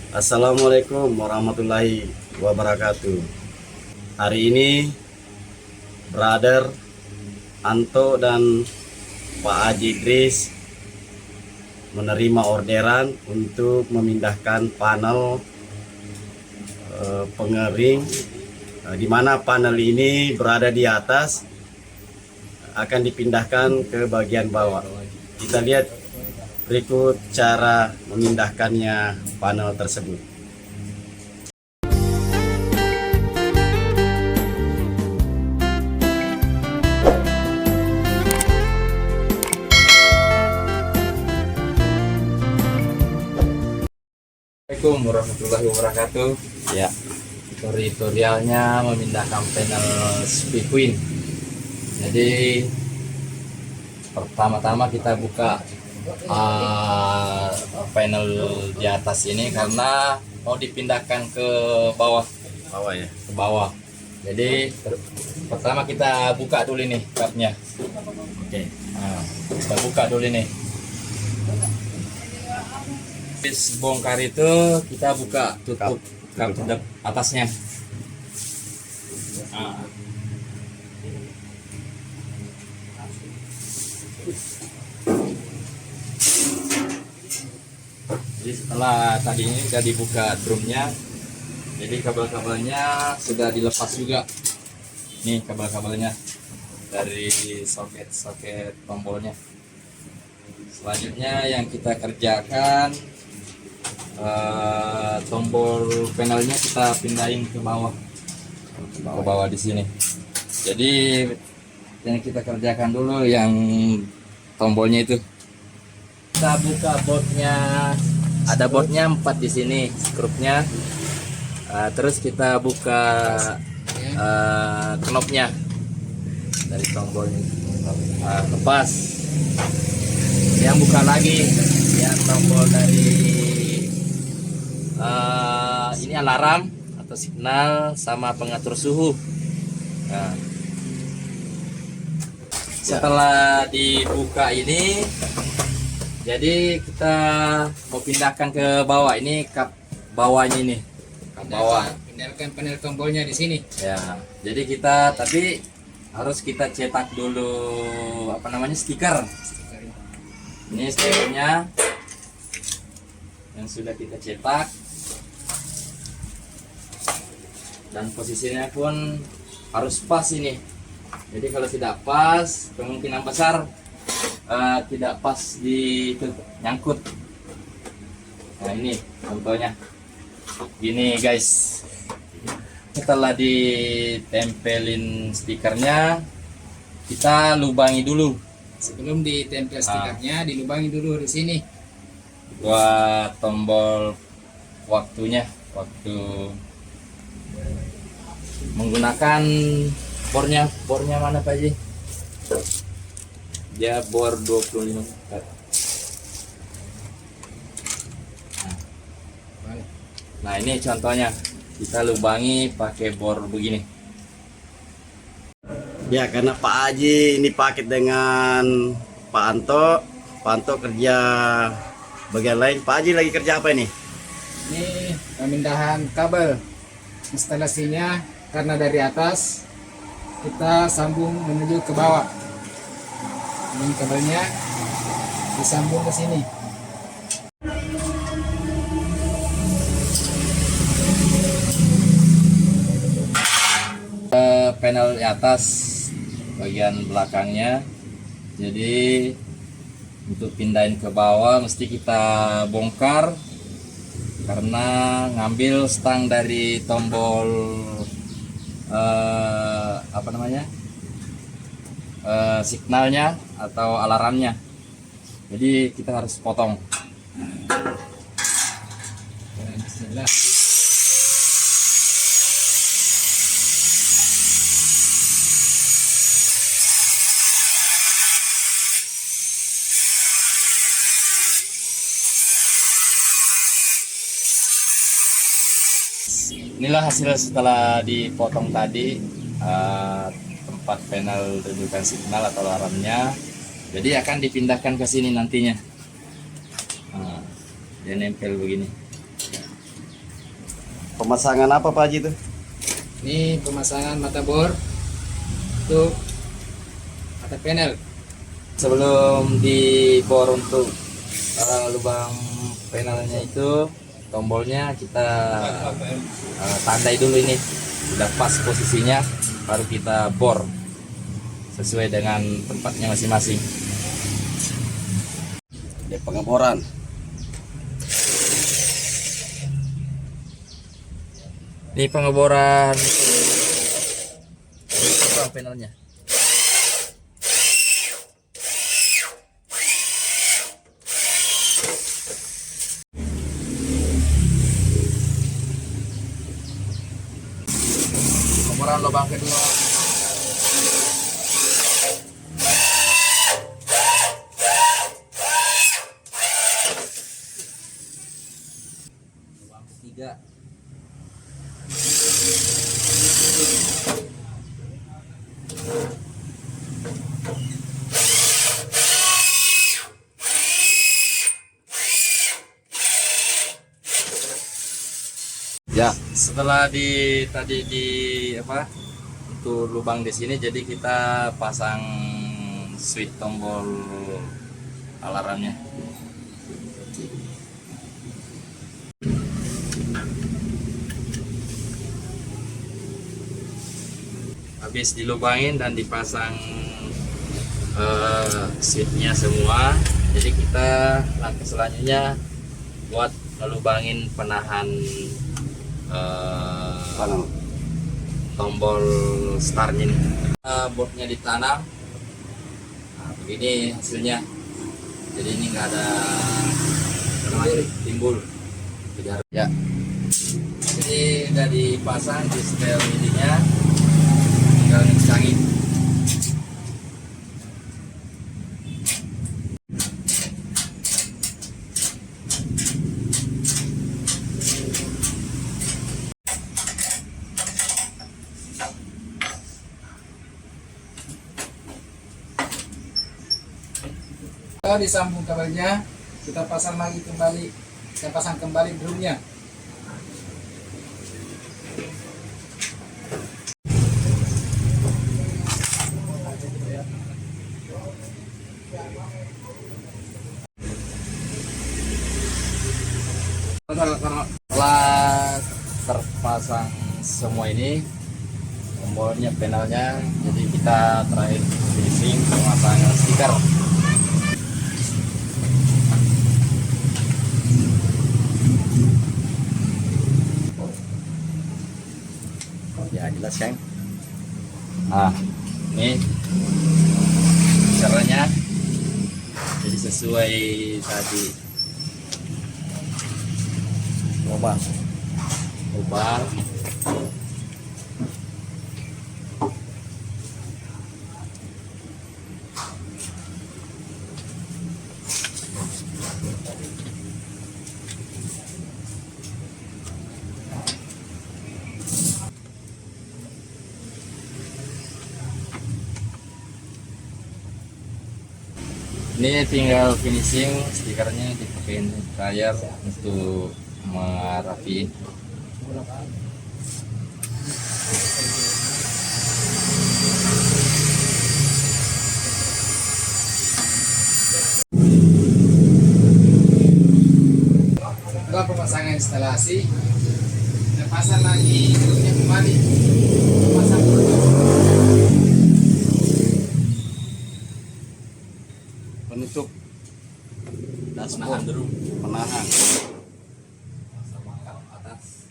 Assalamualaikum warahmatullahi wabarakatuh. Hari ini Brother Anto dan Pak Haji Idris menerima orderan untuk memindahkan panel pengering, di mana panel ini berada di atas akan dipindahkan ke bagian bawah. Kita lihat berikut cara memindahkannya panel tersebut. Assalamualaikum warahmatullahi wabarakatuh. Ya, Tutorialnya memindahkan panel Speakwin. Jadi pertama-tama kita buka panel di atas ini karena mau dipindahkan ke bawah. bawah ya. Ke bawah. Jadi pertama kita buka dulu nih kapnya. Oke. Nah, kita buka dulu nih. Habis bongkar itu kita buka tutup kap atasnya. Nah. Jadi setelah tadi ini sudah dibuka drumnya, jadi kabel-kabelnya sudah dilepas juga. Nih kabel-kabelnya dari soket-soket tombolnya. Selanjutnya yang kita kerjakan, tombol panelnya kita pindahin ke bawah di sini. Jadi yang kita kerjakan dulu yang tombolnya itu, kita buka boardnya. Ada boardnya 4 di sini, skrupnya. Terus kita buka knopnya dari tombolnya, lepas. Yang buka lagi yang tombol dari ini alarm atau signal sama pengatur suhu. Nah, setelah dibuka ini, jadi kita mau pindahkan ke bawah. Ini kap bawahnya ini, kap bawah. Pindahkan panel tombolnya di sini. Ya, jadi kita tapi harus kita cetak dulu stiker. Ini stikernya yang sudah kita cetak, dan posisinya pun harus pas ini. Jadi kalau tidak pas, kemungkinan besar tidak pas di nyangkut. Nah ini contohnya gini guys. Setelah ditempelin stikernya, kita lubangi dulu. Sebelum ditempel stikernya, dilubangi dulu di sini. Buat tombol waktu menggunakan bornya mana Pak Ji? Dia bor 25. Nah ini contohnya, kita lubangi pakai bor begini. Ya, karena Pak Haji ini paket dengan Pak Anto. Pak Anto kerja bagian lain. Pak Haji lagi kerja apa ini? Ini pemindahan kabel instalasinya, karena dari atas kita sambung menuju ke bawah. Ini kabelnya disambung ke sini. Panel di atas bagian belakangnya, jadi untuk pindahin ke bawah mesti kita bongkar karena ngambil stang dari tombol signalnya atau alarmnya, jadi kita harus potong. Bismillah. Inilah hasil setelah dipotong tadi, tempat panel rujukan signal atau alarmnya. Jadi akan dipindahkan ke sini nantinya. Nah, dia nempel begini. Pemasangan apa Pak Haji itu? Ini pemasangan mata bor untuk mata panel. Sebelum dibor untuk lubang panelnya itu, tombolnya kita tandai dulu ini udah pas posisinya, baru kita bor sesuai dengan tempatnya masing-masing. Ini pengeboran. Ini pengeboran lubang panelnya. Pengeboran lubang kedua. Lubang ketiga. Ya, setelah tadi di apa untuk lubang di sini, jadi kita pasang switch tombol alarmnya. Habis dilubangin dan dipasang switchnya semua, jadi kita langkah selanjutnya buat ngelubangin penahan tombol startnya ini. Boardnya ditanam, nah, begini hasilnya. Jadi ini enggak ada timbul. Ya, jadi udah dipasang di setel ininya, tinggal ngecangin. Kalau disambung kabelnya, kita pasang lagi kembali, kita pasang kembali drumnya. Setelah terpasang semua ini, tombolnya, panelnya, jadi kita terakhir finishing pemasangan stiker. Ya jelas kan? Nah, ini caranya, jadi sesuai tadi lubang. Ini tinggal finishing, stikernya dipakein dryer untuk merapiin. Setelah pemasangan instalasi, kita pasang lagi drumnya kembali. Pasang Penutup Penahan drum, penahan. sama kap atas.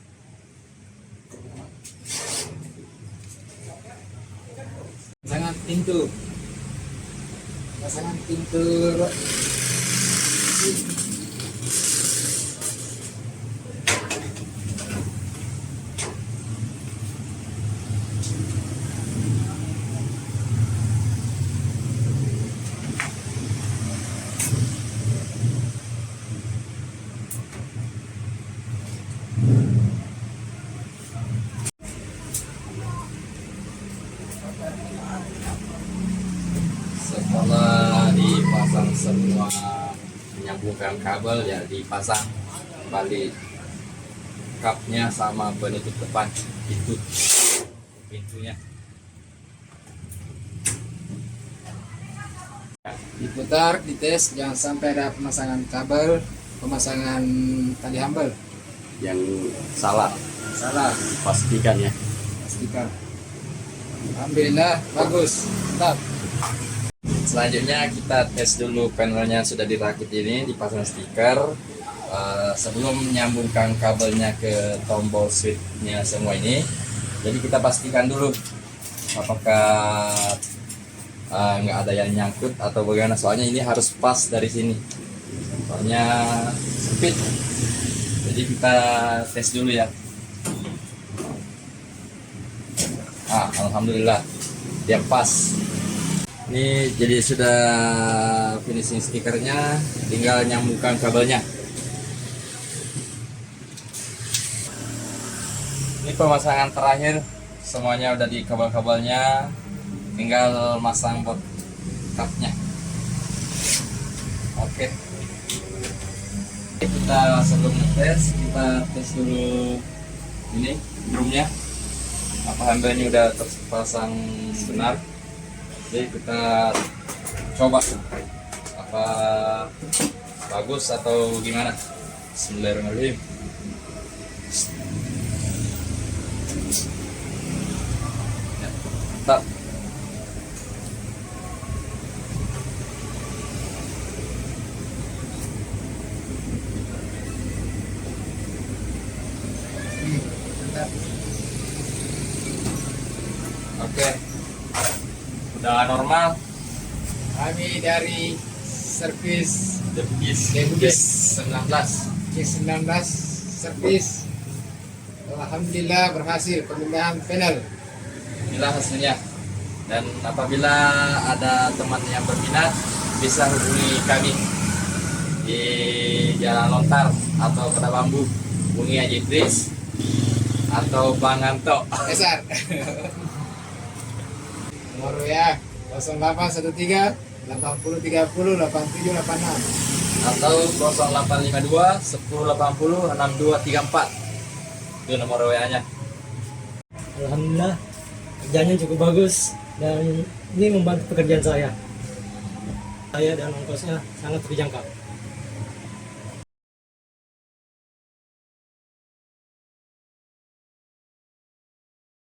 pasangan pintu. Pasangan pintu. Setelah dipasang semua, menyambungkan kabel, ya dipasang kembali kapnya sama penutup depan itu pintunya. Diputar, dites, jangan sampai ada pemasangan kabel, pemasangan tali hambel. Yang salah Salah, pastikan ya. pastikan. Alhamdulillah, bagus. Mantap. Selanjutnya kita tes dulu panelnya sudah dirakit ini, dipasang stiker. Sebelum menyambungkan kabelnya ke tombol switchnya semua ini, jadi kita pastikan dulu apakah nggak ada yang nyangkut atau bagaimana, soalnya ini harus pas dari sini, soalnya sempit. Jadi kita tes dulu ya. Alhamdulillah dia pas. Ini jadi sudah finishing stikernya, tinggal nyambungkan kabelnya. Ini pemasangan terakhir, semuanya udah di kabel-kabelnya, tinggal masang bot kapnya. Oke. Kita sebelum ngetes, kita tes dulu ini drumnya, apa hambelnya udah terpasang benar. Jadi kita coba apa bagus atau gimana. Bismillahirrahmanirrahim. Ya, mantap. Mantap. Oke. Udah normal. Kami dari servis Debis Debis 19. C19 servis. Alhamdulillah berhasil pemindahan panel. Inilah hasilnya. Dan apabila ada teman yang berminat, bisa hubungi kami di Jalan Lontar atau Kota Bambu, hubungi Haji Idris atau Bang Anto. Besar. Nomor ya 0813 80 30 87 86. Atau 0852 1080 6234. Itu nomor WA-nya. Alhamdulillah kerjanya cukup bagus dan ini membantu pekerjaan saya dan ongkosnya sangat terjangkau.